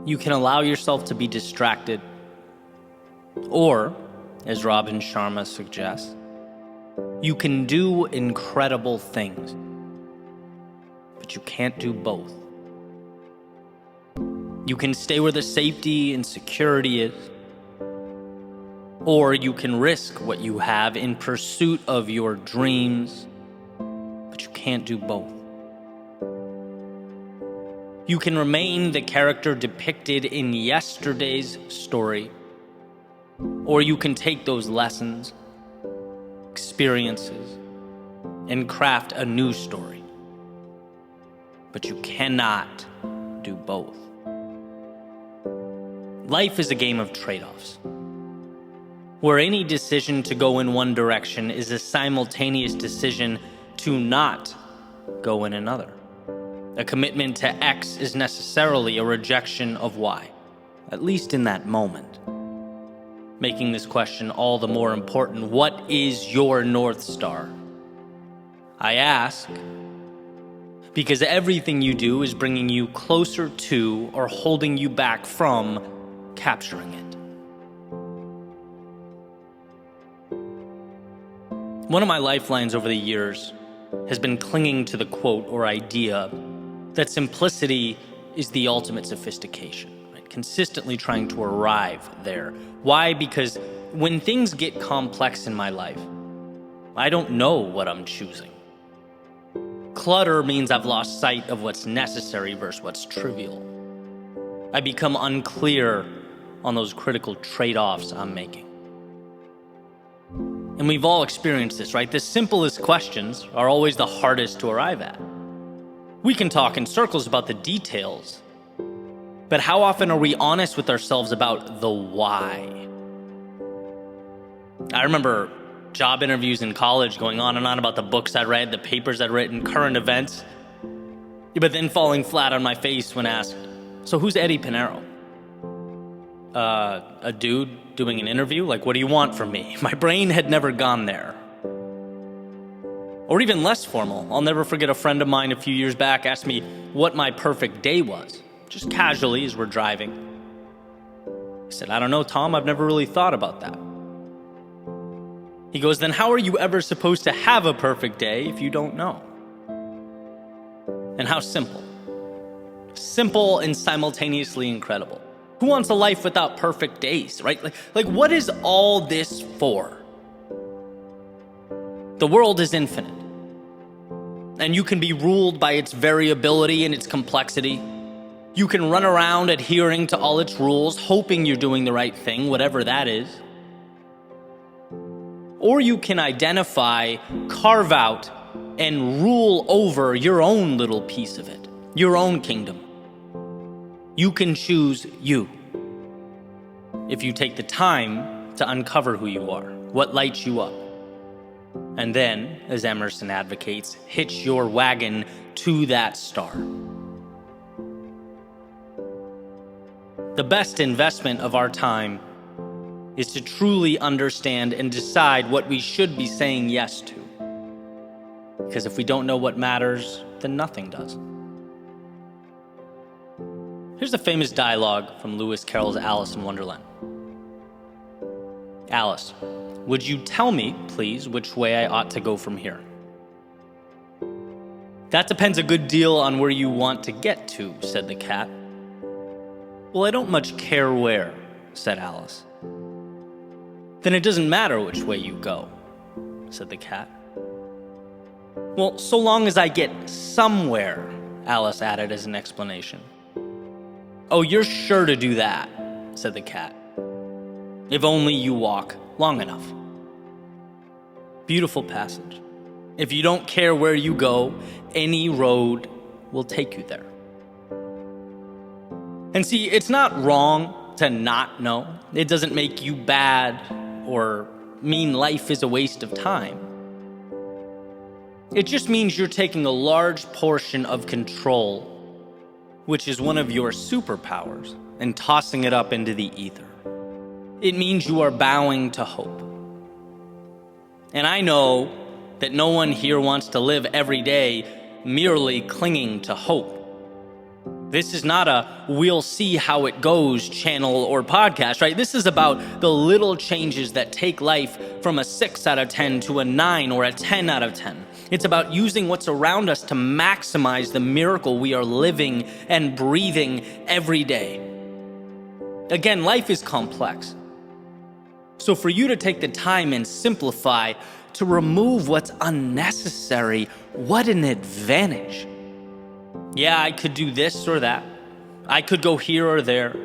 You can allow yourself to be distracted, or, as Robin Sharma suggests, you can do incredible things, but you can't do both. You can stay where the safety and security is, or you can risk what you have in pursuit of your dreams, but you can't do both. You can remain the character depicted in yesterday's story, or you can take those lessons, experiences, and craft a new story. But you cannot do both. Life is a game of trade-offs, where any decision to go in one direction is a simultaneous decision to not go in another. A commitment to X is necessarily a rejection of Y, at least in that moment. Making this question all the more important: what is your North Star? I ask because everything you do is bringing you closer to or holding you back from capturing it. One of my lifelines over the years has been clinging to the quote or idea that simplicity is the ultimate sophistication, right? Consistently trying to arrive there. Why? Because when things get complex in my life, I don't know what I'm choosing. Clutter means I've lost sight of what's necessary versus what's trivial. I become unclear on those critical trade-offs I'm making. And we've all experienced this, right? The simplest questions are always the hardest to arrive at. We can talk in circles about the details, but how often are we honest with ourselves about the why? I remember job interviews in college going on and on about the books I'd read, the papers I'd written, current events, but then falling flat on my face when asked, so who's Eddie Pinero? A dude doing an interview? Like, what do you want from me? My brain had never gone there. Or even less formal, I'll never forget a friend of mine a few years back asked me what my perfect day was, just casually as we're driving. I said, I don't know, Tom, I've never really thought about that. He goes, then how are you ever supposed to have a perfect day if you don't know? And how simple. Simple and simultaneously incredible. Who wants a life without perfect days, right? Like what is all this for? The world is infinite, and you can be ruled by its variability and its complexity. You can run around adhering to all its rules, hoping you're doing the right thing, whatever that is. Or you can identify, carve out, and rule over your own little piece of it, your own kingdom. You can choose you if you take the time to uncover who you are, what lights you up. And then, as Emerson advocates, hitch your wagon to that star. The best investment of our time is to truly understand and decide what we should be saying yes to. Because if we don't know what matters, then nothing does. Here's a famous dialogue from Lewis Carroll's Alice in Wonderland. Alice, would you tell me, please, which way I ought to go from here? That depends a good deal on where you want to get to, said the cat. Well, I don't much care where, said Alice. Then it doesn't matter which way you go, said the cat. Well, so long as I get somewhere, Alice added as an explanation. Oh, you're sure to do that, said the cat. If only you walk long enough. Beautiful passage. If you don't care where you go, any road will take you there. And see, it's not wrong to not know. It doesn't make you bad or mean life is a waste of time. It just means you're taking a large portion of control, which is one of your superpowers, and tossing it up into the ether. It means you are bowing to hope. And I know that no one here wants to live every day merely clinging to hope. This is not a "we'll see how it goes" channel or podcast, right? This is about the little changes that take life from a 6 out of 10 to a 9 or a 10 out of 10. It's about using what's around us to maximize the miracle we are living and breathing every day. Again, life is complex. So for you to take the time and simplify, to remove what's unnecessary, what an advantage. Yeah, I could do this or that. I could go here or there.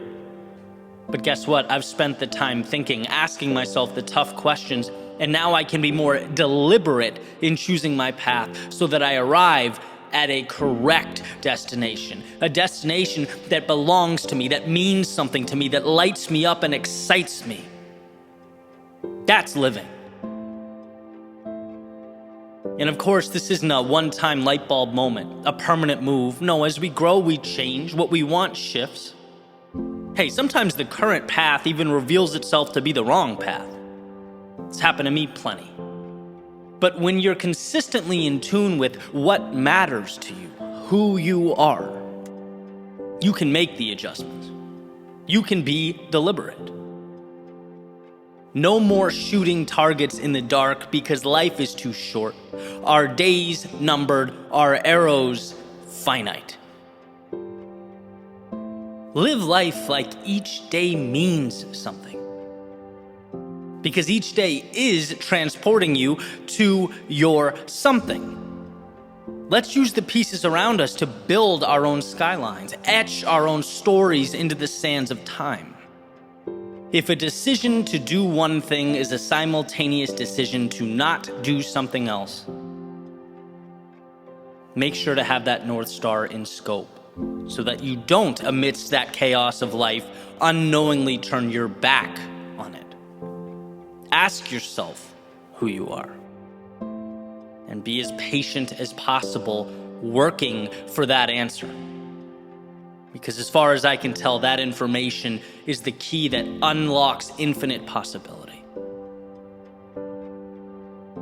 But guess what? I've spent the time thinking, asking myself the tough questions, and now I can be more deliberate in choosing my path so that I arrive at a correct destination, a destination that belongs to me, that means something to me, that lights me up and excites me. That's living. And of course, this isn't a one-time light bulb moment, a permanent move. No, as we grow, we change. What we want shifts. Hey, sometimes the current path even reveals itself to be the wrong path. It's happened to me plenty. But when you're consistently in tune with what matters to you, who you are, you can make the adjustments. You can be deliberate. No more shooting targets in the dark because life is too short. Our days numbered, our arrows finite. Live life like each day means something. Because each day is transporting you to your something. Let's use the pieces around us to build our own skylines, etch our own stories into the sands of time. If a decision to do one thing is a simultaneous decision to not do something else, make sure to have that North Star in scope so that you don't, amidst that chaos of life, unknowingly turn your back on it. Ask yourself who you are and be as patient as possible working for that answer. Because as far as I can tell, that information is the key that unlocks infinite possibility.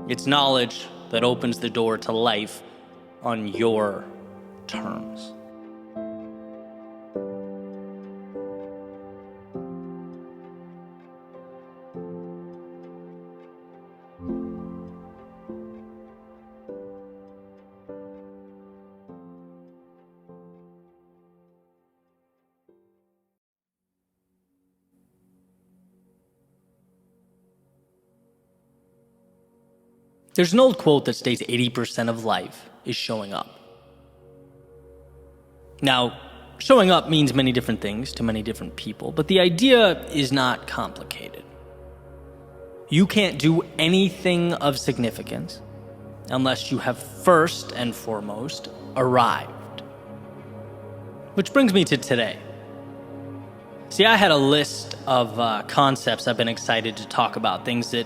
It's knowledge that opens the door to life on your terms. There's an old quote that states 80% of life is showing up. Now, showing up means many different things to many different people, but the idea is not complicated. You can't do anything of significance unless you have first and foremost arrived. Which brings me to today. See, I had a list of concepts I've been excited to talk about, things that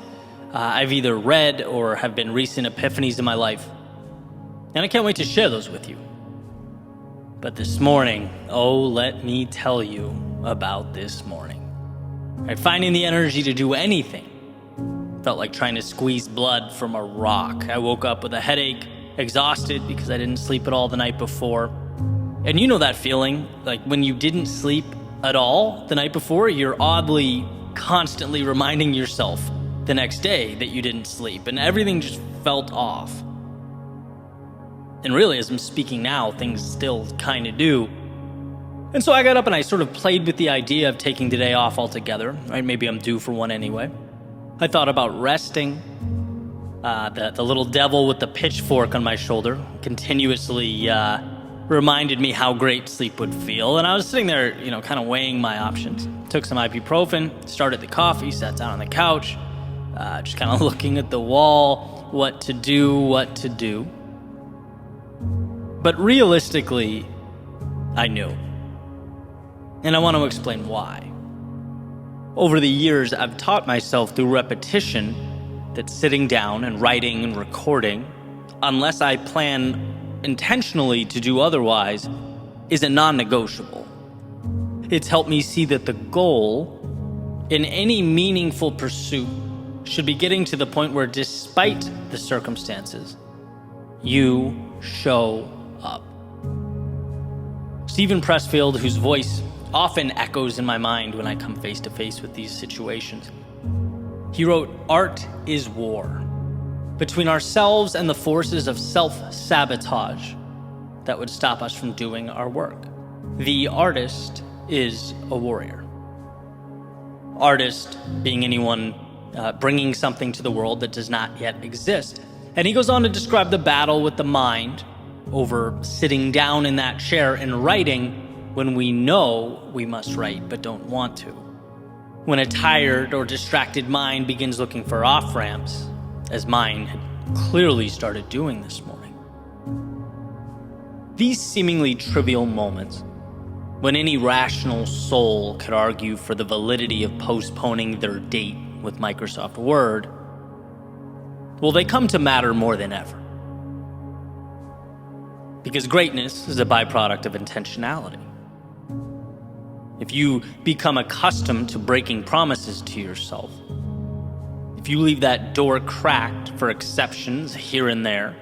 I've either read or have been recent epiphanies in my life. And I can't wait to share those with you. But this morning, oh, let me tell you about this morning. Right, finding the energy to do anything felt like trying to squeeze blood from a rock. I woke up with a headache, exhausted because I didn't sleep at all the night before. And you know that feeling, like when you didn't sleep at all the night before, you're oddly constantly reminding yourself the next day that you didn't sleep, and everything just felt off. And really, as I'm speaking now, things still kind of do. And so I got up and I sort of played with the idea of taking today off altogether. Right? Maybe I'm due for one anyway. I thought about resting. The little devil with the pitchfork on my shoulder continuously reminded me how great sleep would feel. And I was sitting there, kind of weighing my options. Took some ibuprofen, started the coffee, sat down on the couch, just kind of looking at the wall, what to do. But realistically, I knew. And I want to explain why. Over the years, I've taught myself through repetition that sitting down and writing and recording, unless I plan intentionally to do otherwise, is a non-negotiable. It's helped me see that the goal in any meaningful pursuit should be getting to the point where, despite the circumstances, you show up. Stephen Pressfield, whose voice often echoes in my mind when I come face to face with these situations. He wrote, "Art is war, between ourselves and the forces of self-sabotage that would stop us from doing our work. The artist is a warrior." Artist being anyone bringing something to the world that does not yet exist. And he goes on to describe the battle with the mind over sitting down in that chair and writing when we know we must write but don't want to. When a tired or distracted mind begins looking for off-ramps, as mine had clearly started doing this morning. These seemingly trivial moments, when any rational soul could argue for the validity of postponing their date with Microsoft Word, well, they come to matter more than ever. Because greatness is a byproduct of intentionality. If you become accustomed to breaking promises to yourself, if you leave that door cracked for exceptions here and there,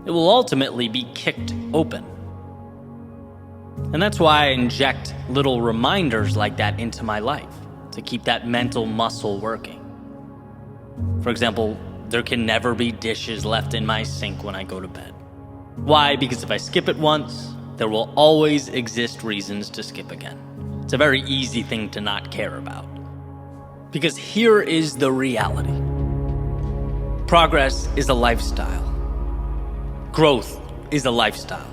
it will ultimately be kicked open. And that's why I inject little reminders like that into my life, to keep that mental muscle working. For example, there can never be dishes left in my sink when I go to bed. Why? Because if I skip it once, there will always exist reasons to skip again. It's a very easy thing to not care about. Because here is the reality. Progress is a lifestyle. Growth is a lifestyle.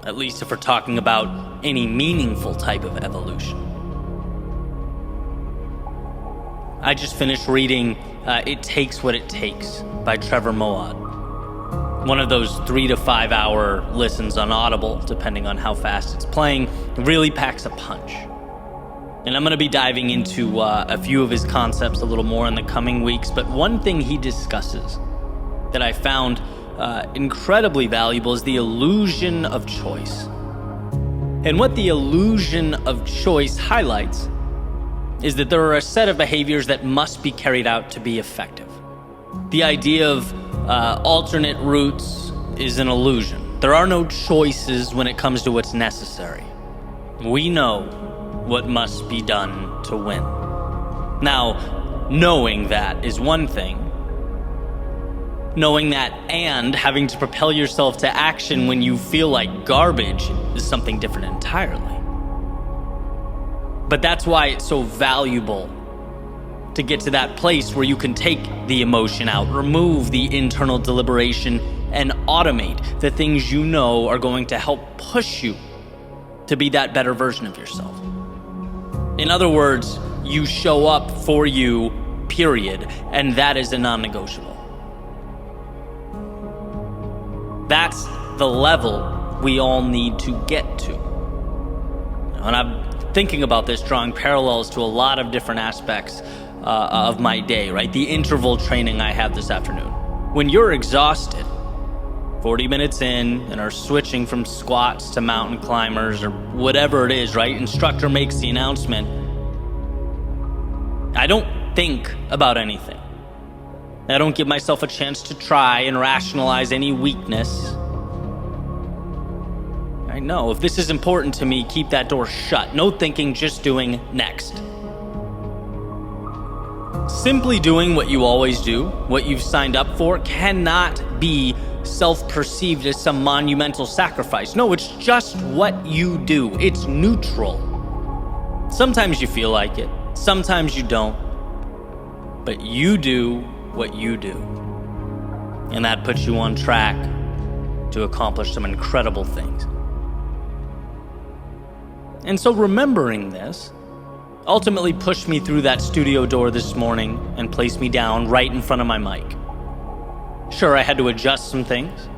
At least if we're talking about any meaningful type of evolution. I just finished reading It Takes What It Takes by Trevor Moawad. One of those 3 to 5 hour listens on Audible, depending on how fast it's playing. It really packs a punch. And I'm going to be diving into a few of his concepts a little more in the coming weeks, but one thing he discusses that I found incredibly valuable is the illusion of choice. And what the illusion of choice highlights is that there are a set of behaviors that must be carried out to be effective. The idea of alternate routes is an illusion. There are no choices when it comes to what's necessary. We know what must be done to win. Now, knowing that is one thing. Knowing that and having to propel yourself to action when you feel like garbage is something different entirely. But that's why it's so valuable to get to that place where you can take the emotion out, remove the internal deliberation, and automate the things you know are going to help push you to be that better version of yourself. In other words, you show up for you, period, and that is a non-negotiable. That's the level we all need to get to. And I'm thinking about this, drawing parallels to a lot of different aspects of my day, right? The interval training I have this afternoon. When you're exhausted, 40 minutes in, and are switching from squats to mountain climbers or whatever it is, right? Instructor makes the announcement. I don't think about anything. I don't give myself a chance to try and rationalize any weakness. I know, if this is important to me, keep that door shut. No thinking, just doing next. Simply doing what you always do, what you've signed up for, cannot be self-perceived as some monumental sacrifice. No, it's just what you do. It's neutral. Sometimes you feel like it, sometimes you don't. But you do what you do. And that puts you on track to accomplish some incredible things. And so remembering this ultimately pushed me through that studio door this morning and placed me down right in front of my mic. Sure, I had to adjust some things.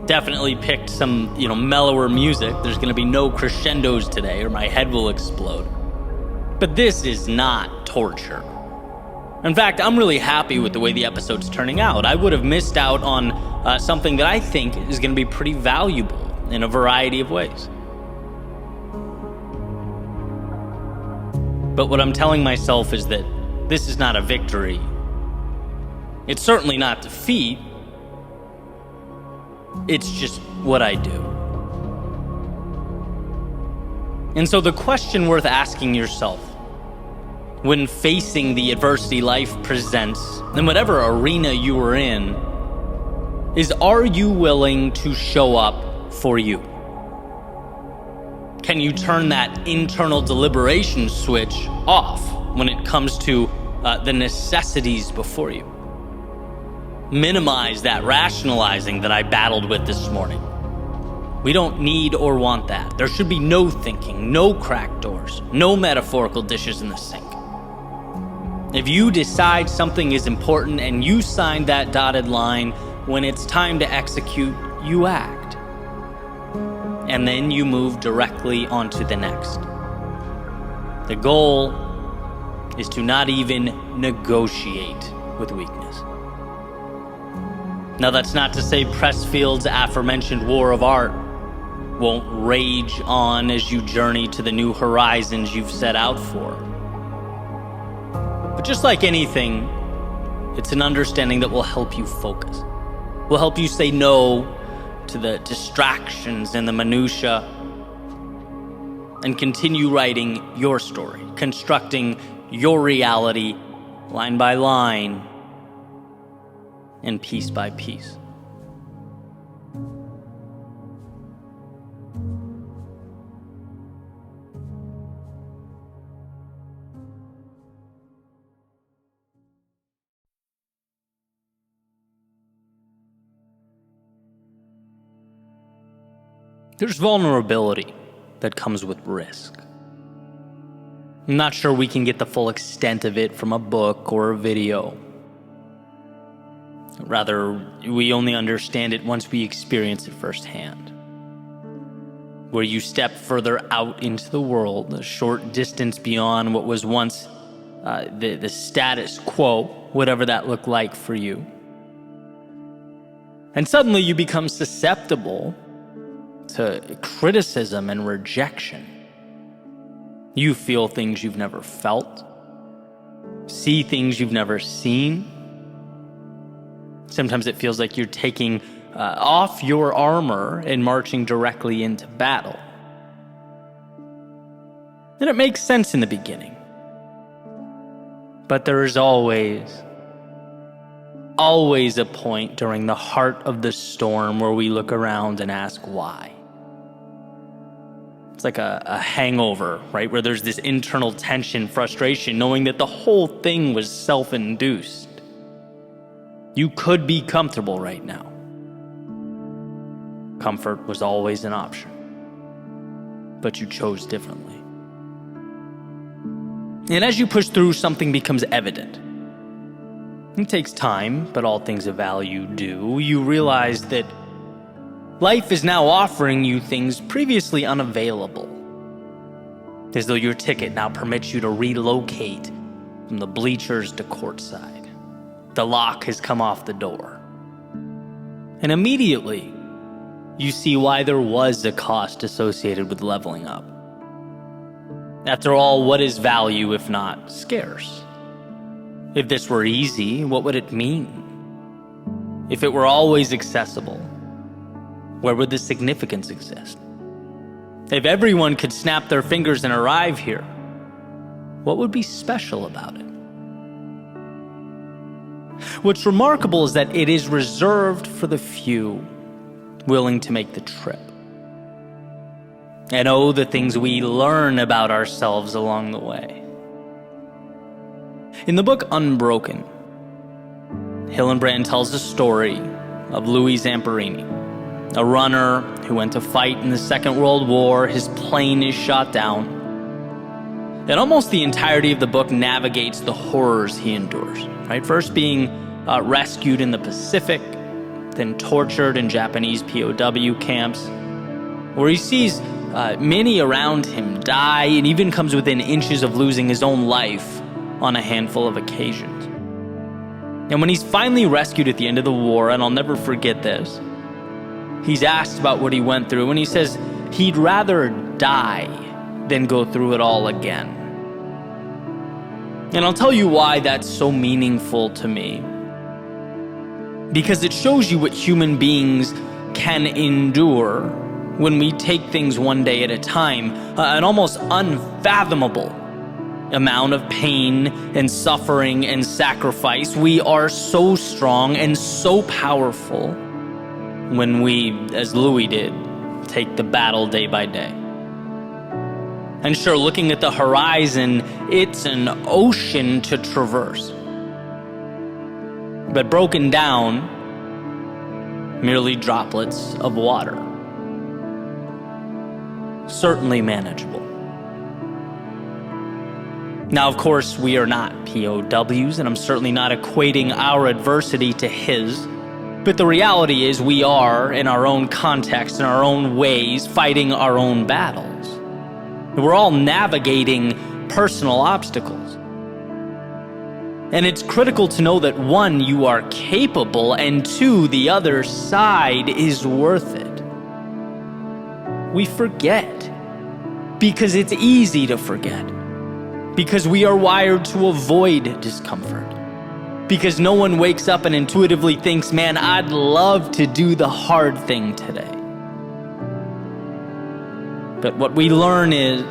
Definitely picked some, mellower music. There's going to be no crescendos today or my head will explode. But this is not torture. In fact, I'm really happy with the way the episode's turning out. I would have missed out on something that I think is going to be pretty valuable in a variety of ways. But what I'm telling myself is that this is not a victory. It's certainly not defeat. It's just what I do. And so the question worth asking yourself when facing the adversity life presents, in whatever arena you are in, is, are you willing to show up for you? Can you turn that internal deliberation switch off when it comes to the necessities before you? Minimize that rationalizing that I battled with this morning. We don't need or want that. There should be no thinking, no cracked doors, no metaphorical dishes in the sink. If you decide something is important and you sign that dotted line, when it's time to execute, you act. And then you move directly onto the next. The goal is to not even negotiate with weakness. Now, that's not to say Pressfield's aforementioned war of art won't rage on as you journey to the new horizons you've set out for. But just like anything, it's an understanding that will help you focus, will help you say no to the distractions and the minutia, and continue writing your story, constructing your reality line by line and piece by piece. There's vulnerability that comes with risk. I'm not sure we can get the full extent of it from a book or a video. Rather, we only understand it once we experience it firsthand. Where you step further out into the world, a short distance beyond what was once the status quo, whatever that looked like for you. And suddenly you become susceptible to criticism and rejection. You feel things you've never felt, see things you've never seen. Sometimes it feels like you're taking off your armor and marching directly into battle. And it makes sense in the beginning. But there is always a point during the heart of the storm where we look around and ask why. It's like a hangover, right? Where there's this internal tension, frustration, knowing that the whole thing was self-induced. You could be comfortable right now. Comfort was always an option, but you chose differently. And as you push through, something becomes evident. It takes time, but all things of value do. You realize that life is now offering you things previously unavailable. As though your ticket now permits you to relocate from the bleachers to courtside. The lock has come off the door. And immediately, you see why there was a cost associated with leveling up. After all, what is value if not scarce? If this were easy, what would it mean? If it were always accessible, where would the significance exist? If everyone could snap their fingers and arrive here, what would be special about it? What's remarkable is that it is reserved for the few willing to make the trip. And oh, the things we learn about ourselves along the way. In the book Unbroken, Hillenbrand tells the story of Louis Zamperini, a runner who went to fight in the Second World War. His plane is shot down. And almost the entirety of the book navigates the horrors he endures, right? First being rescued in the Pacific, then tortured in Japanese POW camps, where he sees many around him die and even comes within inches of losing his own life on a handful of occasions. And when he's finally rescued at the end of the war, and I'll never forget this, he's asked about what he went through, and he says he'd rather die than go through it all again. And I'll tell you why that's so meaningful to me. Because it shows you what human beings can endure when we take things one day at a time, an almost unfathomable amount of pain and suffering and sacrifice. We are so strong and so powerful when we, as Louis did, take the battle day by day. And sure, looking at the horizon, it's an ocean to traverse. But broken down, merely droplets of water. Certainly manageable. Now, of course, we are not POWs, and I'm certainly not equating our adversity to his. But the reality is we are, in our own context, in our own ways, fighting our own battles. We're all navigating personal obstacles. And it's critical to know that one, you are capable, and two, the other side is worth it. We forget because it's easy to forget. Because we are wired to avoid discomfort. Because no one wakes up and intuitively thinks, man, I'd love to do the hard thing today. But what we learn is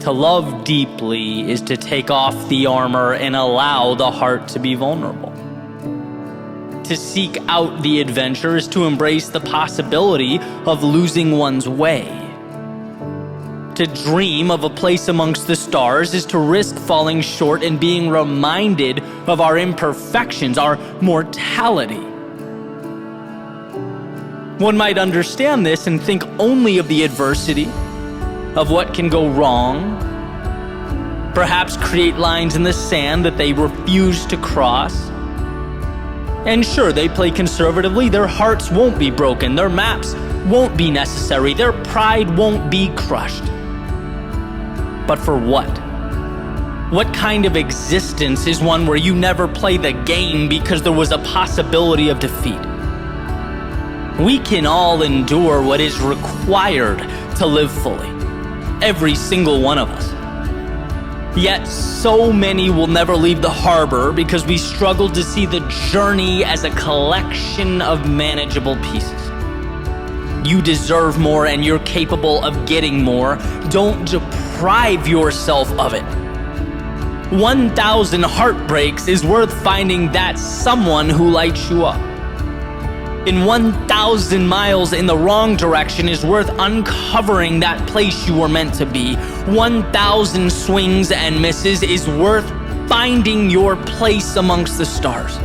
to love deeply is to take off the armor and allow the heart to be vulnerable. To seek out the adventure is to embrace the possibility of losing one's way. To dream of a place amongst the stars is to risk falling short and being reminded of our imperfections, our mortality. One might understand this and think only of the adversity, of what can go wrong, perhaps create lines in the sand that they refuse to cross. And sure, they play conservatively, their hearts won't be broken, their maps won't be necessary, their pride won't be crushed. But for what? What kind of existence is one where you never play the game because there was a possibility of defeat? We can all endure what is required to live fully. Every single one of us. Yet so many will never leave the harbor because we struggle to see the journey as a collection of manageable pieces. You deserve more and you're capable of getting more. Don't deprive yourself of it. 1,000 heartbreaks is worth finding that someone who lights you up. And 1,000 miles in the wrong direction is worth uncovering that place you were meant to be. 1,000 swings and misses is worth finding your place amongst the stars.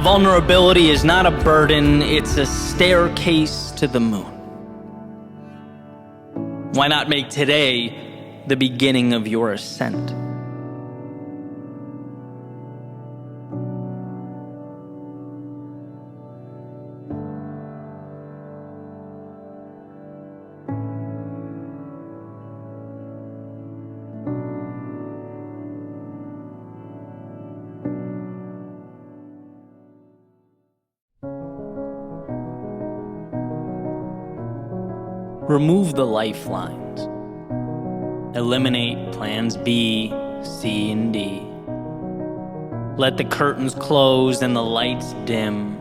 Vulnerability is not a burden, it's a staircase to the moon. Why not make today the beginning of your ascent? Remove the lifelines. Eliminate plans B, C, and D. Let the curtains close and the lights dim.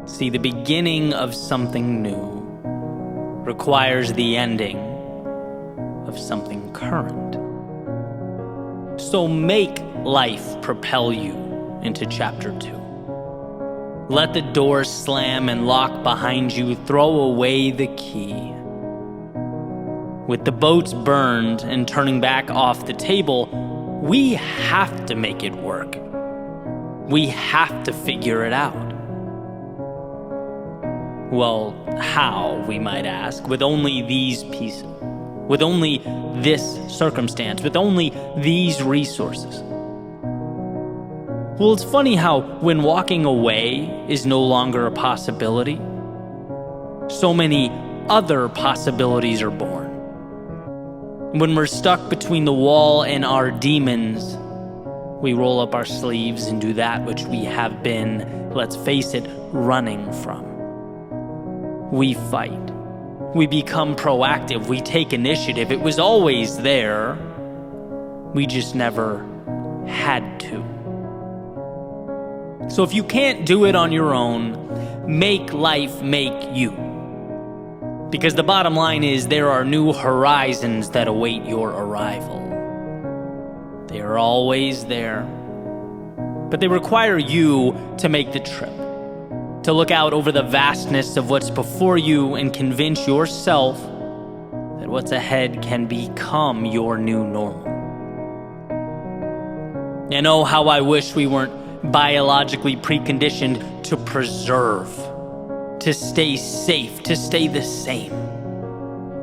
See, the beginning of something new requires the ending of something current. So make life propel you into chapter 2. Let the door slam and lock behind you, throw away the key. With the boats burned and turning back off the table, we have to make it work. We have to figure it out. Well, how, we might ask, with only these pieces, with only this circumstance, with only these resources? Well, it's funny how when walking away is no longer a possibility, so many other possibilities are born. When we're stuck between the wall and our demons, we roll up our sleeves and do that which we have been, let's face it, running from. We fight. We become proactive. We take initiative. It was always there. We just never had to. So if you can't do it on your own, make life make you. Because the bottom line is there are new horizons that await your arrival. They are always there, but they require you to make the trip, to look out over the vastness of what's before you and convince yourself that what's ahead can become your new normal. And oh, how I wish we weren't biologically preconditioned to preserve, to stay safe, to stay the same.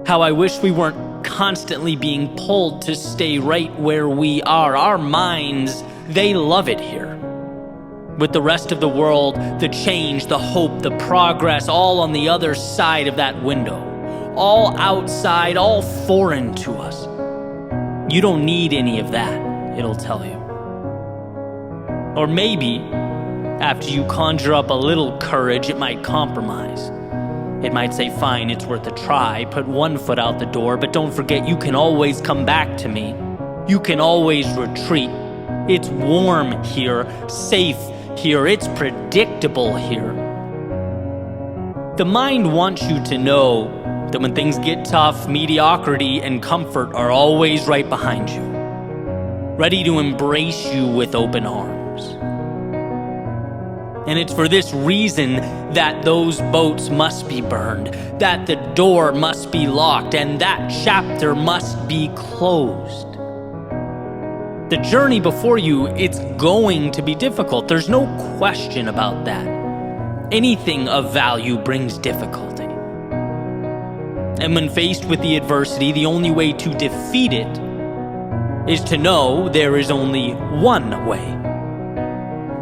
How I wish we weren't constantly being pulled to stay right where we are. Our minds, they love it here. With the rest of the world, the change, the hope, the progress, all on the other side of that window. All outside, all foreign to us. You don't need any of that, it'll tell you. Or maybe, after you conjure up a little courage, it might compromise. It might say, fine, it's worth a try, put one foot out the door, but don't forget you can always come back to me. You can always retreat. It's warm here, safe here, it's predictable here. The mind wants you to know that when things get tough, mediocrity and comfort are always right behind you, ready to embrace you with open arms. And it's for this reason that those boats must be burned, that the door must be locked, and that chapter must be closed. The journey before you, it's going to be difficult. There's no question about that. Anything of value brings difficulty. And when faced with the adversity, the only way to defeat it is to know there is only one way,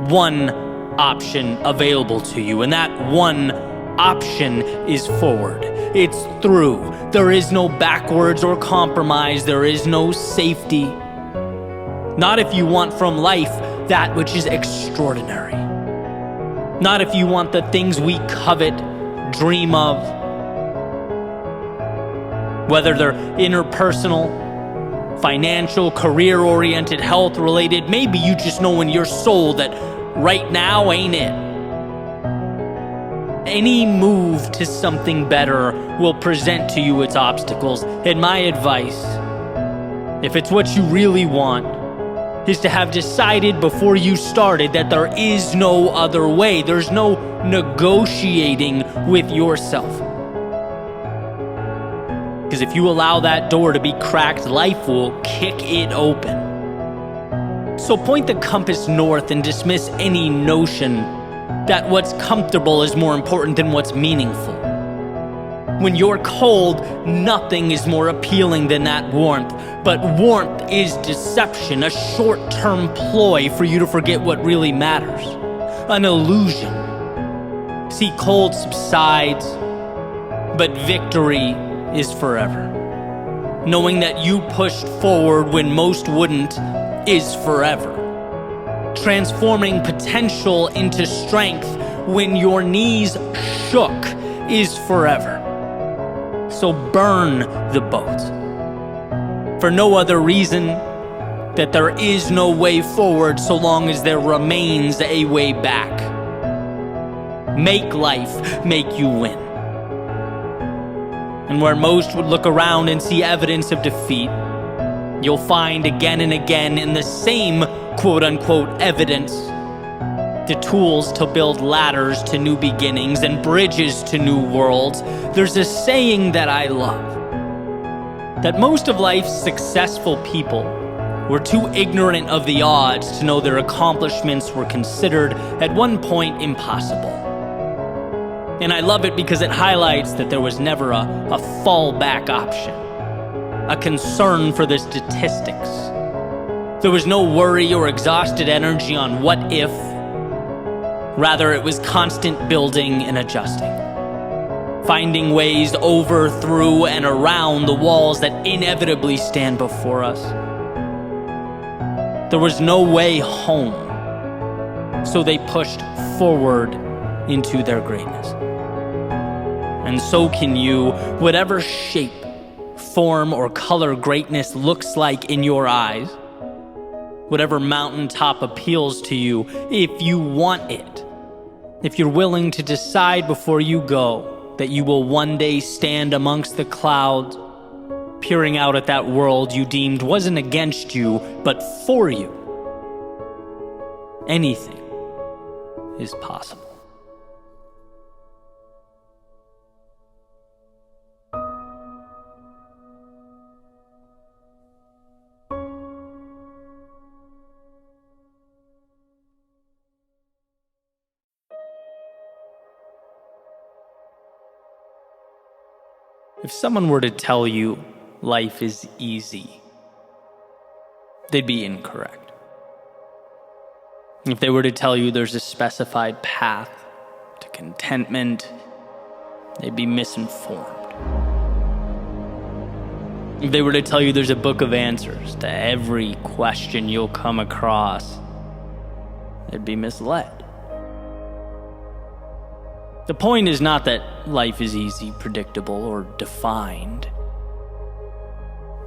one option available to you, and that one option is forward. It's through. There is no backwards or compromise. There is no safety. Not if you want from life that which is extraordinary. Not if you want the things we covet, dream of. Whether they're interpersonal, financial, career-oriented, health-related, maybe you just know in your soul that right now ain't it. Any move to something better will present to you its obstacles. And my advice, if it's what you really want, is to have decided before you started that there is no other way. There's no negotiating with yourself. Because if you allow that door to be cracked, life will kick it open. So point the compass north and dismiss any notion that what's comfortable is more important than what's meaningful. When you're cold, nothing is more appealing than that warmth. But warmth is deception, a short-term ploy for you to forget what really matters. An illusion. See, cold subsides, but victory is forever. Knowing that you pushed forward when most wouldn't is forever. Transforming potential into strength when your knees shook is forever. So burn the boat. For no other reason that there is no way forward so long as there remains a way back. Make life make you win. And where most would look around and see evidence of defeat, you'll find again and again in the same quote-unquote evidence the tools to build ladders to new beginnings and bridges to new worlds. There's a saying that I love, that most of life's successful people were too ignorant of the odds to know their accomplishments were considered at one point impossible. And I love it because it highlights that there was never a fallback option, a concern for the statistics. There was no worry or exhausted energy on what if. Rather, it was constant building and adjusting, finding ways over, through, and around the walls that inevitably stand before us. There was no way home, so they pushed forward into their greatness. And so can you, whatever shape, form, or color greatness looks like in your eyes. whatever mountaintop appeals to you, if you want it, if you're willing to decide before you go that you will one day stand amongst the clouds, peering out at that world you deemed wasn't against you, but for you, anything is possible. If someone were to tell you life is easy, they'd be incorrect. If they were to tell you there's a specified path to contentment, they'd be misinformed. If they were to tell you there's a book of answers to every question you'll come across, they'd be misled. The point is not that life is easy, predictable, or defined.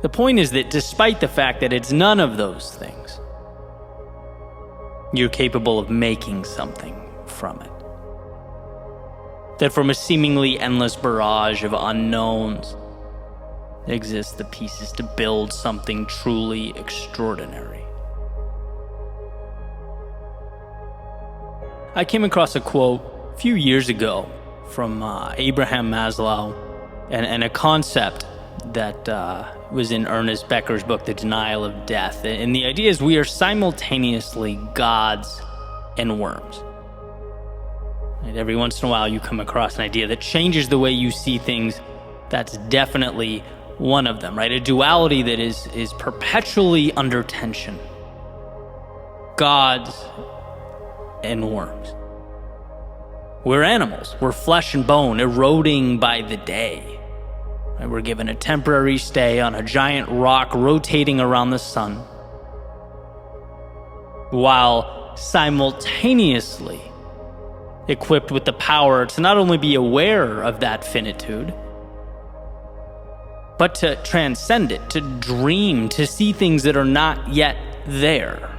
The point is that despite the fact that it's none of those things, you're capable of making something from it. That from a seemingly endless barrage of unknowns exist the pieces to build something truly extraordinary. I came across a quote a few years ago from Abraham Maslow and a concept that was in Ernest Becker's book, The Denial of Death. And the idea is we are simultaneously gods and worms. And every once in a while you come across an idea that changes the way you see things. That's definitely one of them, right? A duality that is perpetually under tension. Gods and worms. We're animals. We're flesh and bone, eroding by the day. We're given a temporary stay on a giant rock rotating around the sun, while simultaneously equipped with the power to not only be aware of that finitude, but to transcend it, to dream, to see things that are not yet there.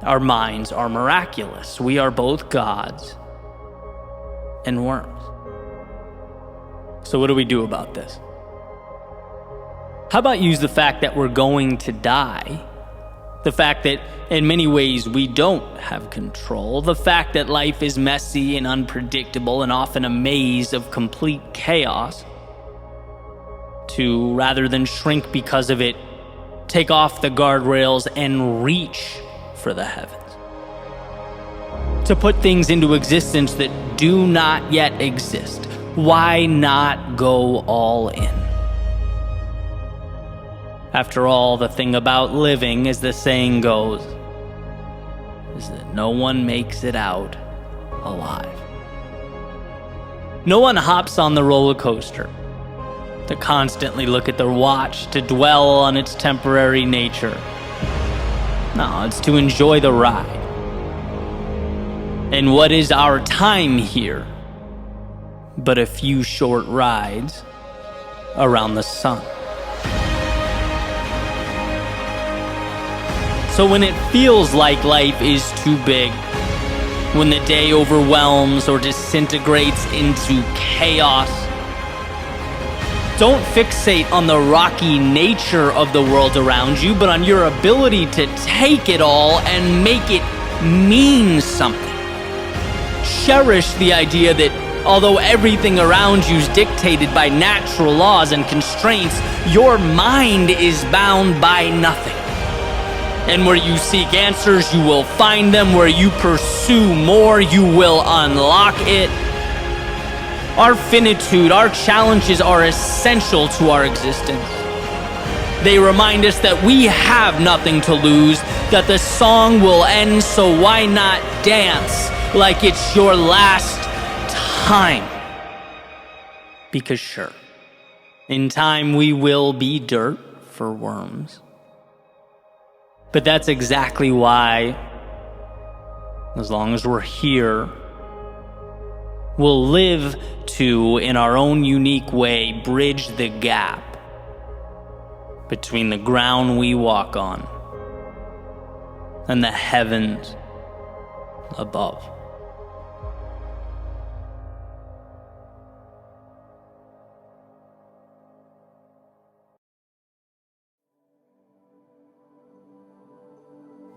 Our minds are miraculous. We are both gods and worms. So what do we do about this? How about use the fact that we're going to die, the fact that in many ways we don't have control, the fact that life is messy and unpredictable and often a maze of complete chaos, to, rather than shrink because of it, take off the guardrails and reach for the heavens. To put things into existence that do not yet exist. Why not go all in? After all, the thing about living, as the saying goes, is that no one makes it out alive. No one hops on the roller coaster to constantly look at their watch, to dwell on its temporary nature. No, it's to enjoy the ride. And what is our time here but a few short rides around the sun? So when it feels like life is too big, when the day overwhelms or disintegrates into chaos, don't fixate on the rocky nature of the world around you, but on your ability to take it all and make it mean something. Cherish the idea that although everything around you is dictated by natural laws and constraints, your mind is bound by nothing. And where you seek answers, you will find them. Where you pursue more, you will unlock it. Our finitude, our challenges are essential to our existence. They remind us that we have nothing to lose, that the song will end, so why not dance like it's your last time? Because sure, in time we will be dirt for worms. But that's exactly why, as long as we're here, we'll live to, in our own unique way, bridge the gap between the ground we walk on and the heavens above.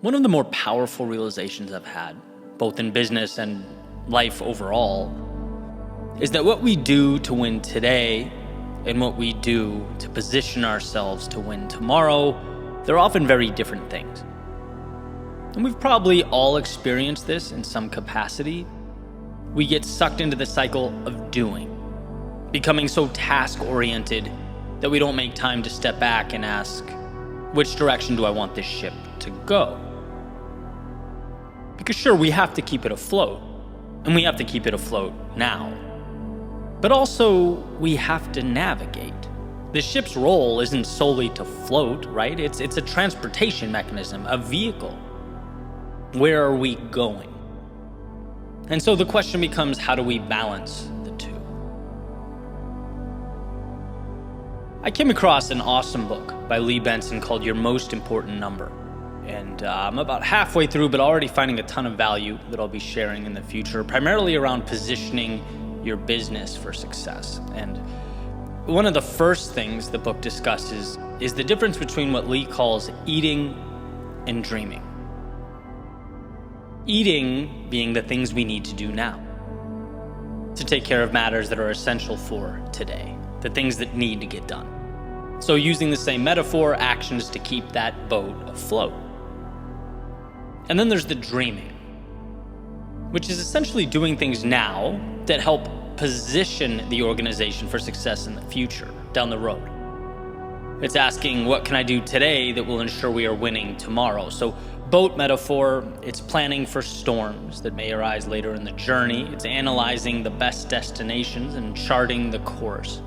One of the more powerful realizations I've had, both in business and life overall, is that what we do to win today and what we do to position ourselves to win tomorrow, they're often very different things. And we've probably all experienced this in some capacity. We get sucked into the cycle of doing, becoming so task-oriented that we don't make time to step back and ask, which direction do I want this ship to go? Because sure, we have to keep it afloat, and we have to keep it afloat now. But also, we have to navigate. The ship's role isn't solely to float, right? It's a transportation mechanism, a vehicle. Where are we going? And so the question becomes, how do we balance the two? I came across an awesome book by Lee Benson called Your Most Important Number. And I'm about halfway through, but already finding a ton of value that I'll be sharing in the future, primarily around positioning your business for success. And one of the first things the book discusses is the difference between what Lee calls eating and dreaming. Eating being the things we need to do now, to take care of matters that are essential for today, the things that need to get done. So using the same metaphor, actions to keep that boat afloat. And then there's the dreaming, which is essentially doing things now that help position the organization for success in the future, down the road. It's asking, what can I do today that will ensure we are winning tomorrow? So boat metaphor, it's planning for storms that may arise later in the journey. It's analyzing the best destinations and charting the course.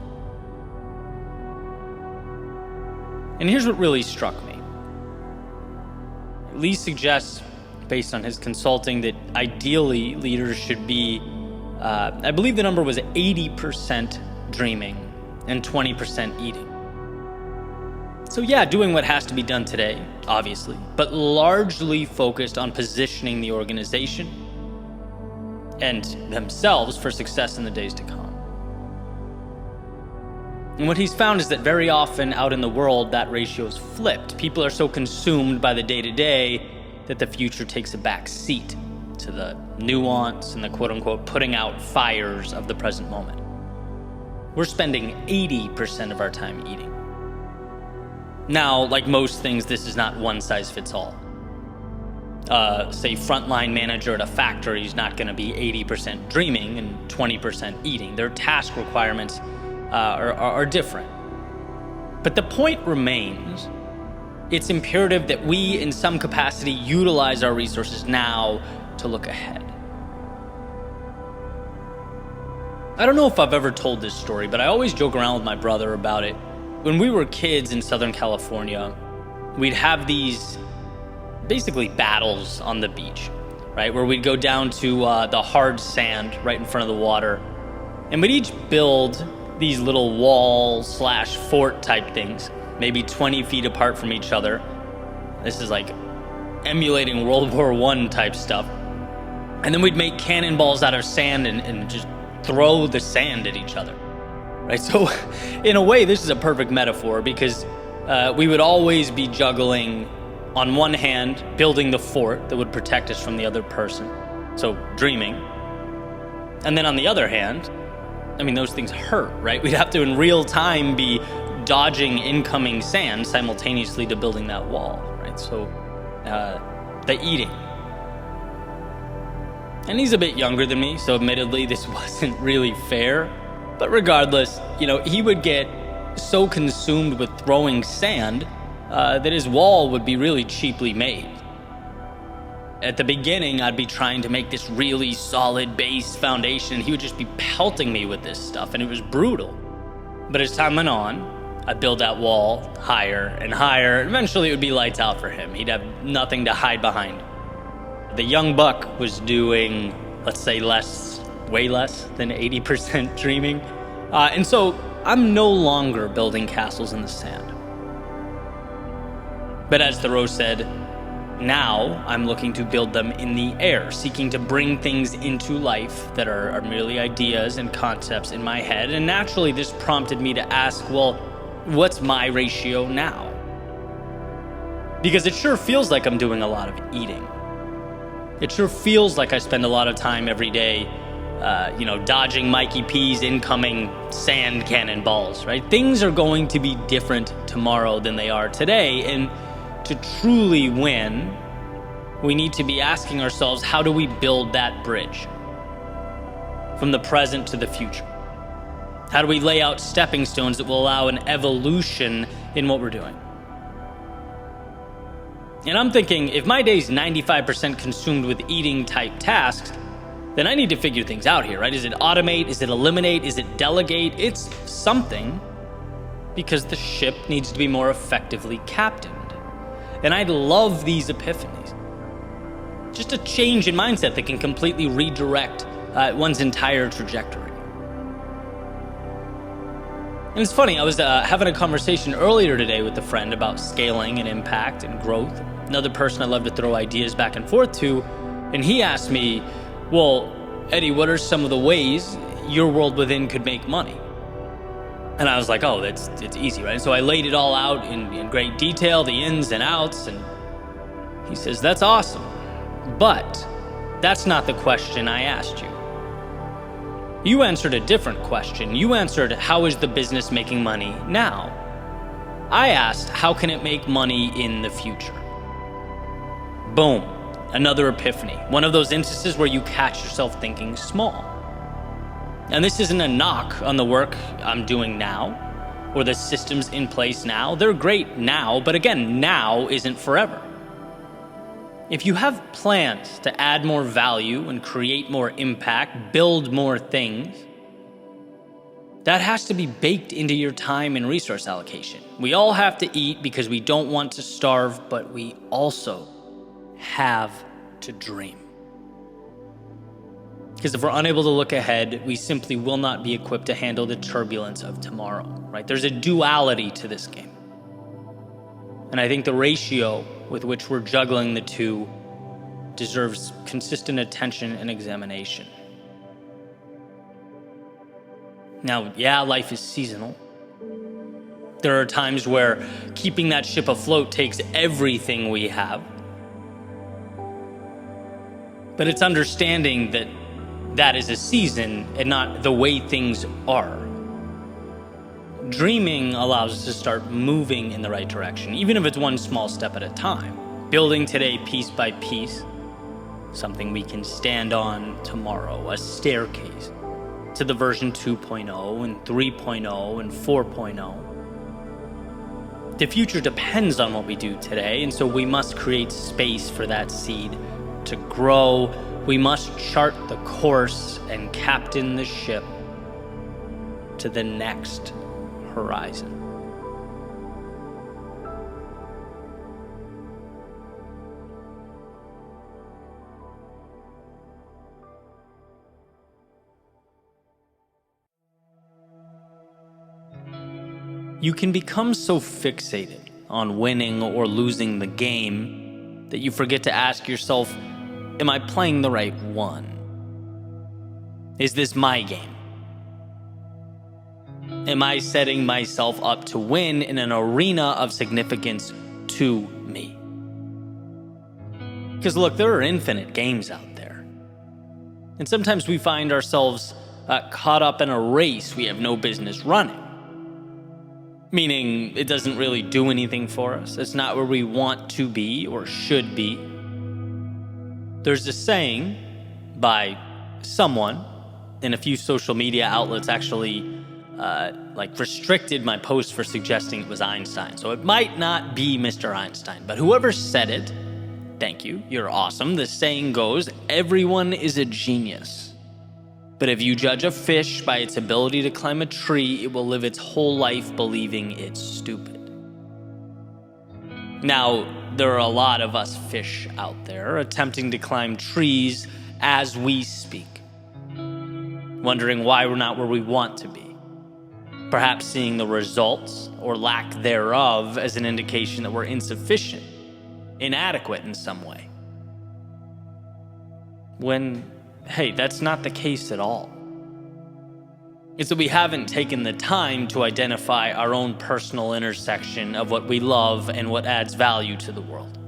And here's what really struck me. Lee suggests, based on his consulting, that ideally leaders should be, I believe the number was 80% dreaming and 20% eating. So yeah, doing what has to be done today, obviously, but largely focused on positioning the organization and themselves for success in the days to come. And what he's found is that very often out in the world, that ratio is flipped. People are so consumed by the day-to-day that the future takes a back seat to the nuance and the quote-unquote putting out fires of the present moment. We're spending 80% of our time eating. Now, like most things, this is not one size fits all. Say frontline manager at a factory is not going to be 80% dreaming and 20% eating. Their task requirements are different. But the point remains, it's imperative that we, in some capacity, utilize our resources now to look ahead. I don't know if I've ever told this story, but I always joke around with my brother about it. When we were kids in Southern California, we'd have these basically battles on the beach, right? Where we'd go down to the hard sand right in front of the water, and we'd each build these little wall/fort type things, maybe 20 feet apart from each other. This is like emulating World War I type stuff. And then we'd make cannonballs out of sand and just throw the sand at each other, right? So in a way, this is a perfect metaphor because we would always be juggling, on one hand, building the fort that would protect us from the other person, so dreaming. And then on the other hand, I mean, those things hurt, right? We'd have to, in real time, be dodging incoming sand simultaneously to building that wall, right? So, the eating. And he's a bit younger than me, so admittedly, this wasn't really fair. But regardless, he would get so consumed with throwing sand that his wall would be really cheaply made. At the beginning, I'd be trying to make this really solid base foundation, and he would just be pelting me with this stuff, and it was brutal. But as time went on, I'd build that wall higher and higher. Eventually, it would be lights out for him. He'd have nothing to hide behind. The young buck was doing, let's say, way less than 80% dreaming. And so I'm no longer building castles in the sand. But as Thoreau said, Now I'm looking to build them in the air, seeking to bring things into life that are merely ideas and concepts in my head. And naturally, this prompted me to ask, well, what's my ratio now? Because it sure feels like I'm doing a lot of eating. It sure feels like I spend a lot of time every day, dodging Mikey P's incoming sand cannonballs, right? Things are going to be different tomorrow than they are today. And to truly win, we need to be asking ourselves, how do we build that bridge from the present to the future? How do we lay out stepping stones that will allow an evolution in what we're doing? And I'm thinking, if my day's 95% consumed with eating type tasks, then I need to figure things out here, right? Is it automate? Is it eliminate? Is it delegate? It's something, because the ship needs to be more effectively captained. And I love these epiphanies. Just a change in mindset that can completely redirect one's entire trajectory. And it's funny, I was having a conversation earlier today with a friend about scaling and impact and growth. Another person I love to throw ideas back and forth to. And he asked me, well, Eddie, what are some of the ways your world within could make money? And I was like, oh, it's easy, right? And so I laid it all out in great detail, the ins and outs. And he says, that's awesome. But that's not the question I asked you. You answered a different question. You answered, how is the business making money now? I asked, how can it make money in the future? Boom, another epiphany. One of those instances where you catch yourself thinking small. And this isn't a knock on the work I'm doing now or the systems in place now. They're great now, but again, now isn't forever. If you have plans to add more value and create more impact, build more things, that has to be baked into your time and resource allocation. We all have to eat because we don't want to starve, but we also have to dream. Because if we're unable to look ahead, we simply will not be equipped to handle the turbulence of tomorrow, right? There's a duality to this game. And I think the ratio with which we're juggling the two deserves consistent attention and examination. Now, yeah, life is seasonal. There are times where keeping that ship afloat takes everything we have. But it's understanding that that is a season and not the way things are. Dreaming allows us to start moving in the right direction, even if it's one small step at a time. Building today piece by piece, something we can stand on tomorrow, a staircase to the version 2.0 and 3.0 and 4.0. The future depends on what we do today, and so we must create space for that seed to grow. We must chart the course and captain the ship to the next horizon. You can become so fixated on winning or losing the game that you forget to ask yourself, am I playing the right one? Is this my game? Am I setting myself up to win in an arena of significance to me? Because look, there are infinite games out there. And sometimes we find ourselves caught up in a race we have no business running. Meaning it doesn't really do anything for us. It's not where we want to be or should be. There's a saying by someone, and a few social media outlets actually restricted my post for suggesting it was Einstein. So it might not be Mr. Einstein, but whoever said it, thank you, you're awesome. The saying goes, everyone is a genius. But if you judge a fish by its ability to climb a tree, it will live its whole life believing it's stupid. Now, there are a lot of us fish out there attempting to climb trees as we speak, wondering why we're not where we want to be. Perhaps seeing the results or lack thereof as an indication that we're insufficient. inadequate in some way. When, hey, that's not the case at all. It's that we haven't taken the time to identify our own personal intersection of what we love and what adds value to the world.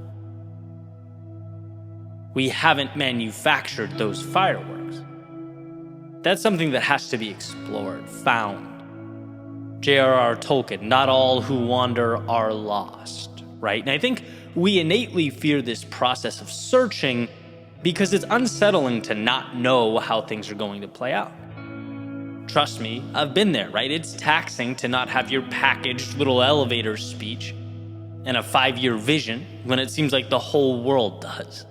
We haven't manufactured those fireworks. That's something that has to be explored, found. J.R.R. Tolkien, not all who wander are lost, right? And I think we innately fear this process of searching because it's unsettling to not know how things are going to play out. Trust me, I've been there, right? It's taxing to not have your packaged little elevator speech and a 5-year vision when it seems like the whole world does.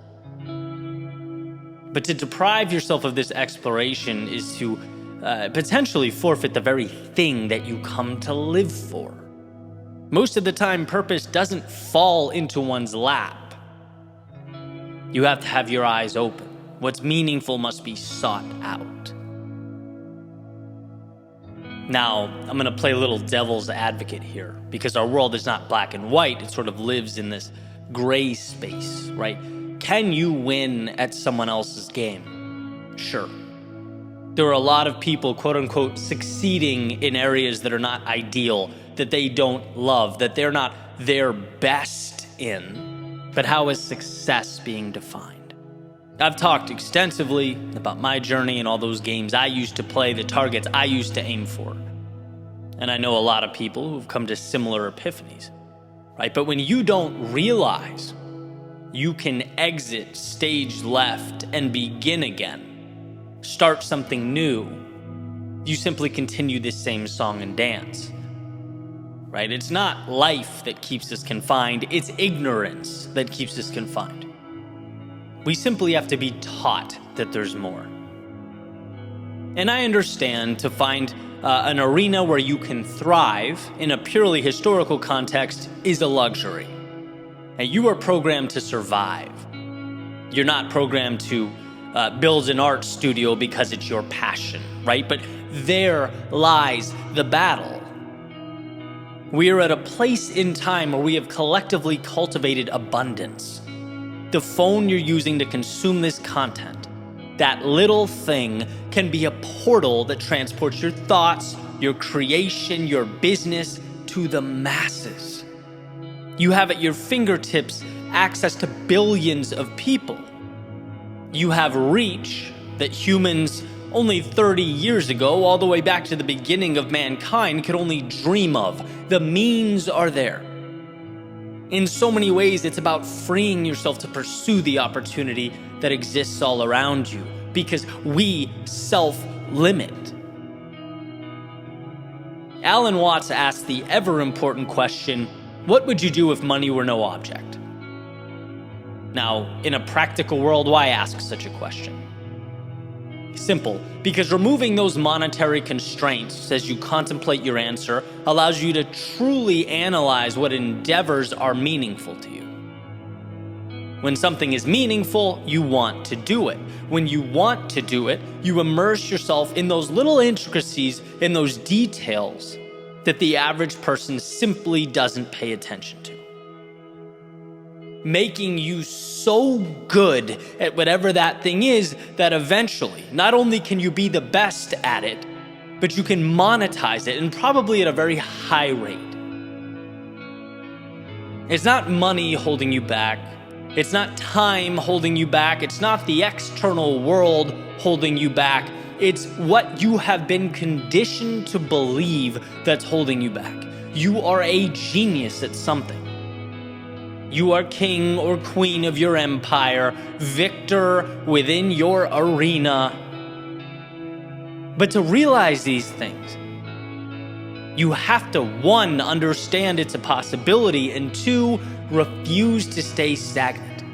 But to deprive yourself of this exploration is to potentially forfeit the very thing that you come to live for. Most of the time, purpose doesn't fall into one's lap. You have to have your eyes open. What's meaningful must be sought out. Now, I'm going to play a little devil's advocate here, because our world is not black and white. It sort of lives in this gray space, right? Can you win at someone else's game? Sure. There are a lot of people, quote unquote, succeeding in areas that are not ideal, that they don't love, that they're not their best in. But how is success being defined? I've talked extensively about my journey and all those games I used to play, the targets I used to aim for. And I know a lot of people who've come to similar epiphanies, right? But when you don't realize you can exit stage left and begin again, start something new, you simply continue this same song and dance, right? It's not life that keeps us confined, it's ignorance that keeps us confined. We simply have to be taught that there's more. And I understand to find an arena where you can thrive in a purely historical context is a luxury. And you are programmed to survive. You're not programmed to build an art studio because it's your passion, right? But there lies the battle. We are at a place in time where we have collectively cultivated abundance. The phone you're using to consume this content, that little thing can be a portal that transports your thoughts, your creation, your business to the masses. You have at your fingertips access to billions of people. You have reach that humans only 30 years ago, all the way back to the beginning of mankind, could only dream of. The means are there. In so many ways, it's about freeing yourself to pursue the opportunity that exists all around you, because we self-limit. Alan Watts asked the ever-important question, what would you do if money were no object? Now, in a practical world, why ask such a question? Simple, because removing those monetary constraints as you contemplate your answer allows you to truly analyze what endeavors are meaningful to you. When something is meaningful, you want to do it. When you want to do it, you immerse yourself in those little intricacies, in those details that the average person simply doesn't pay attention to. Making you so good at whatever that thing is that eventually, not only can you be the best at it, but you can monetize it, and probably at a very high rate. It's not money holding you back. It's not time holding you back. It's not the external world holding you back. It's what you have been conditioned to believe that's holding you back. You are a genius at something. You are king or queen of your empire, victor within your arena. But to realize these things, you have to, 1, understand it's a possibility, and 2, refuse to stay stagnant.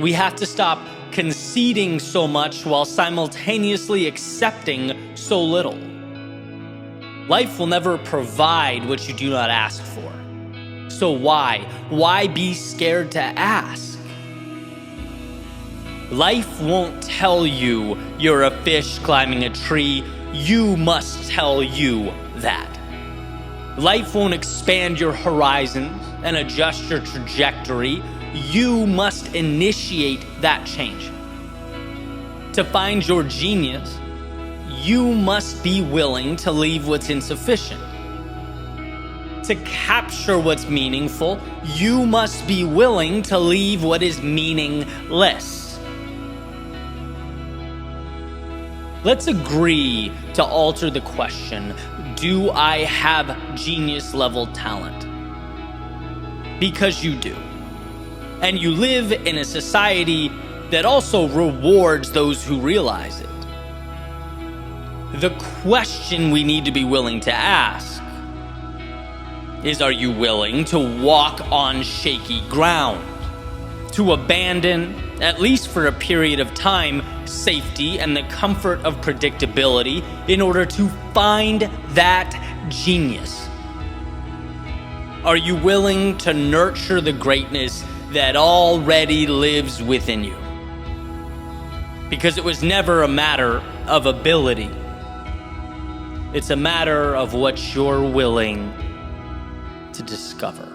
We have to stop conceding so much while simultaneously accepting so little. Life will never provide what you do not ask for. So why? Why be scared to ask? Life won't tell you you're a fish climbing a tree. You must tell you that. Life won't expand your horizons and adjust your trajectory. You must initiate that change. To find your genius, you must be willing to leave what's insufficient. To capture what's meaningful, you must be willing to leave what is meaningless. Let's agree to alter the question, do I have genius level talent? Because you do. And you live in a society that also rewards those who realize it. The question we need to be willing to ask is, are you willing to walk on shaky ground? To abandon, at least for a period of time, safety and the comfort of predictability in order to find that genius? Are you willing to nurture the greatness that already lives within you? Because it was never a matter of ability. It's a matter of what you're willing to discover.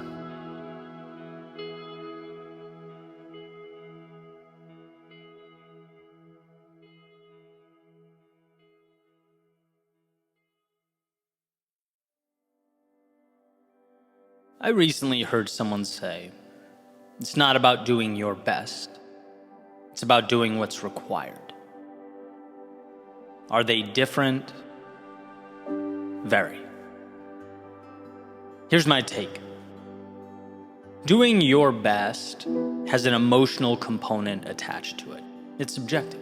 I recently heard someone say, it's not about doing your best, it's about doing what's required. Are they different? Very. Here's my take. Doing your best has an emotional component attached to it. It's subjective.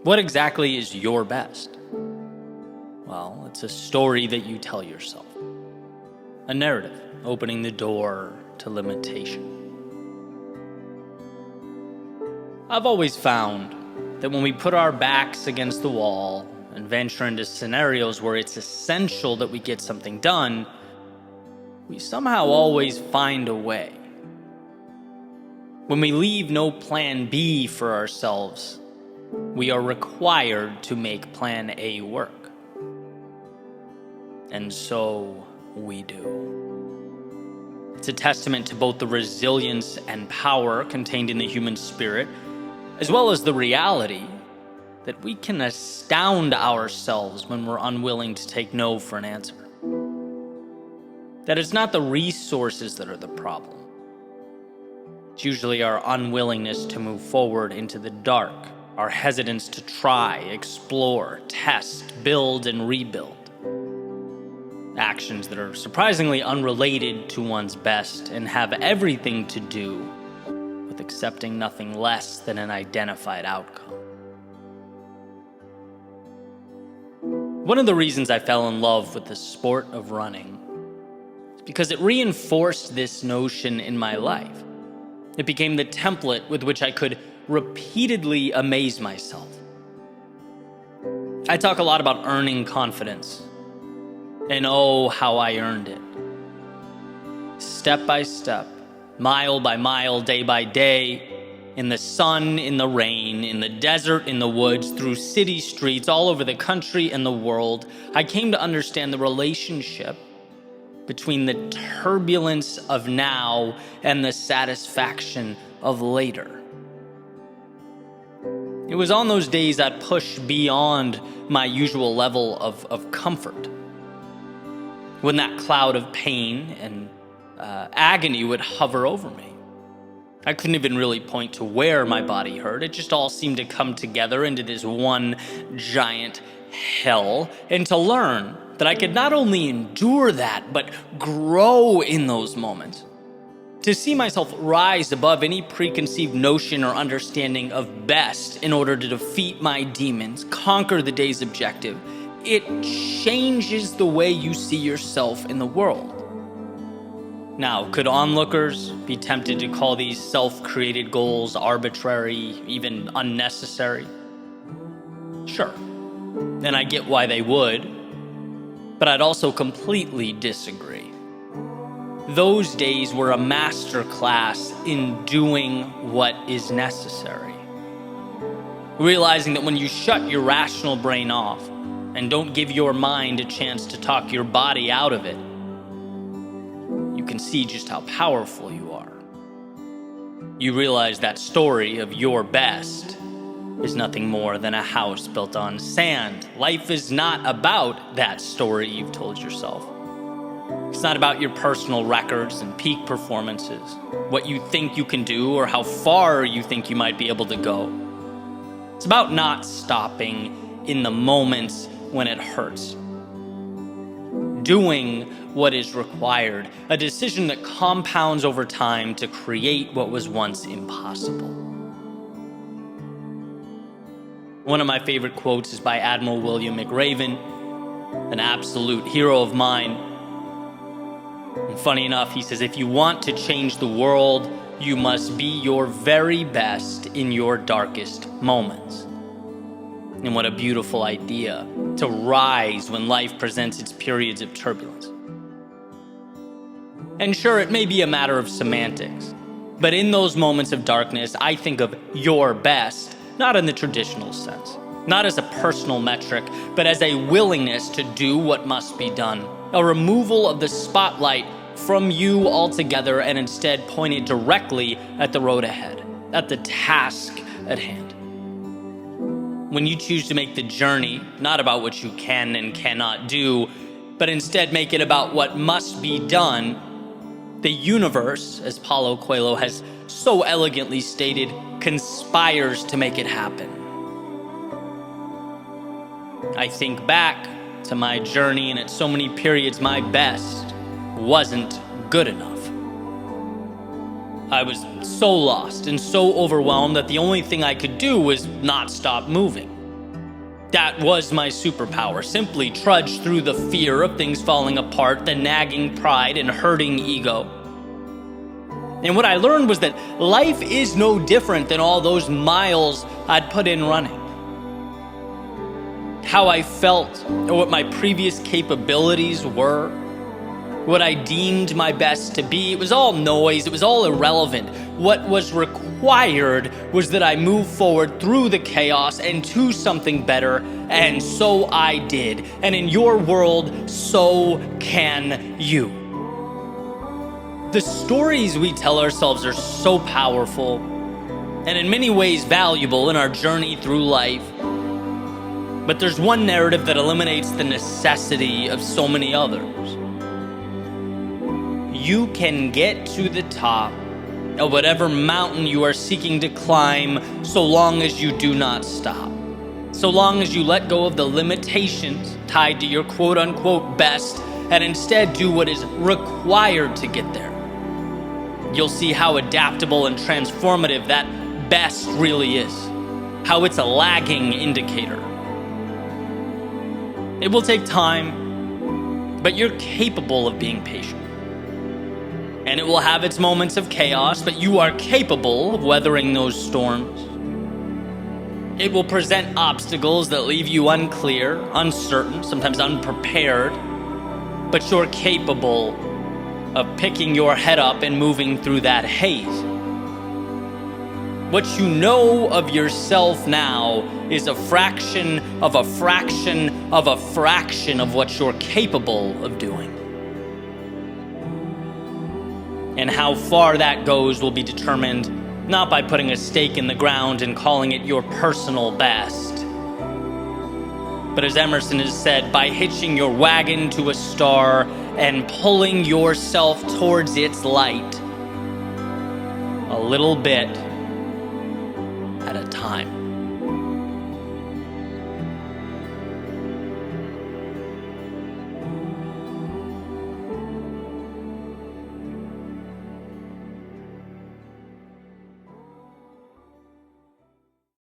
What exactly is your best? Well, it's a story that you tell yourself. A narrative opening the door to limitation. I've always found that when we put our backs against the wall and venture into scenarios where it's essential that we get something done, we somehow always find a way. When we leave no plan B for ourselves, we are required to make plan A work. And so we do. It's a testament to both the resilience and power contained in the human spirit, as well as the reality that we can astound ourselves when we're unwilling to take no for an answer. That it's not the resources that are the problem. It's usually our unwillingness to move forward into the dark, our hesitance to try, explore, test, build, and rebuild. Actions that are surprisingly unrelated to one's best and have everything to do with accepting nothing less than an identified outcome. One of the reasons I fell in love with the sport of running is because it reinforced this notion in my life. It became the template with which I could repeatedly amaze myself. I talk a lot about earning confidence, and oh, how I earned it. Step by step, mile by mile, day by day, in the sun, in the rain, in the desert, in the woods, through city streets, all over the country and the world, I came to understand the relationship between the turbulence of now and the satisfaction of later. It was on those days I'd push beyond my usual level of comfort, when that cloud of pain and agony would hover over me. I couldn't even really point to where my body hurt. It just all seemed to come together into this one giant hell, and to learn that I could not only endure that, but grow in those moments. To see myself rise above any preconceived notion or understanding of best in order to defeat my demons, conquer the day's objective, it changes the way you see yourself in the world. Now, could onlookers be tempted to call these self-created goals arbitrary, even unnecessary? Sure, and I get why they would, but I'd also completely disagree. Those days were a masterclass in doing what is necessary. Realizing that when you shut your rational brain off and don't give your mind a chance to talk your body out of it, see just how powerful you are. You realize that story of your best is nothing more than a house built on sand. Life is not about that story you've told yourself. It's not about your personal records and peak performances, what you think you can do or how far you think you might be able to go. It's about not stopping in the moments when it hurts. Doing what is required, a decision that compounds over time to create what was once impossible. One of my favorite quotes is by Admiral William McRaven, an absolute hero of mine. And funny enough, he says, if you want to change the world, you must be your very best in your darkest moments. And what a beautiful idea, to rise when life presents its periods of turbulence. And sure, it may be a matter of semantics, but in those moments of darkness, I think of your best, not in the traditional sense, not as a personal metric, but as a willingness to do what must be done, a removal of the spotlight from you altogether and instead pointed directly at the road ahead, at the task at hand. When you choose to make the journey not about what you can and cannot do, but instead make it about what must be done, the universe, as Paulo Coelho has so elegantly stated, conspires to make it happen. I think back to my journey, and at so many periods, my best wasn't good enough. I was so lost and so overwhelmed that the only thing I could do was not stop moving. That was my superpower, simply trudge through the fear of things falling apart, the nagging pride and hurting ego. And what I learned was that life is no different than all those miles I'd put in running. How I felt, or what my previous capabilities were, what I deemed my best to be, it was all noise, it was all irrelevant. What was required was that I move forward through the chaos and to something better, and so I did. And in your world, so can you. The stories we tell ourselves are so powerful, and in many ways valuable in our journey through life. But there's one narrative that eliminates the necessity of so many others. You can get to the top of whatever mountain you are seeking to climb so long as you do not stop. So long as you let go of the limitations tied to your quote-unquote best and instead do what is required to get there. You'll see how adaptable and transformative that best really is, how it's a lagging indicator. It will take time, but you're capable of being patient. And it will have its moments of chaos, but you are capable of weathering those storms. It will present obstacles that leave you unclear, uncertain, sometimes unprepared, but you're capable of picking your head up and moving through that haze. What you know of yourself now is a fraction of a fraction of a fraction of what you're capable of doing. And how far that goes will be determined not by putting a stake in the ground and calling it your personal best, but as Emerson has said, by hitching your wagon to a star and pulling yourself towards its light, a little bit at a time.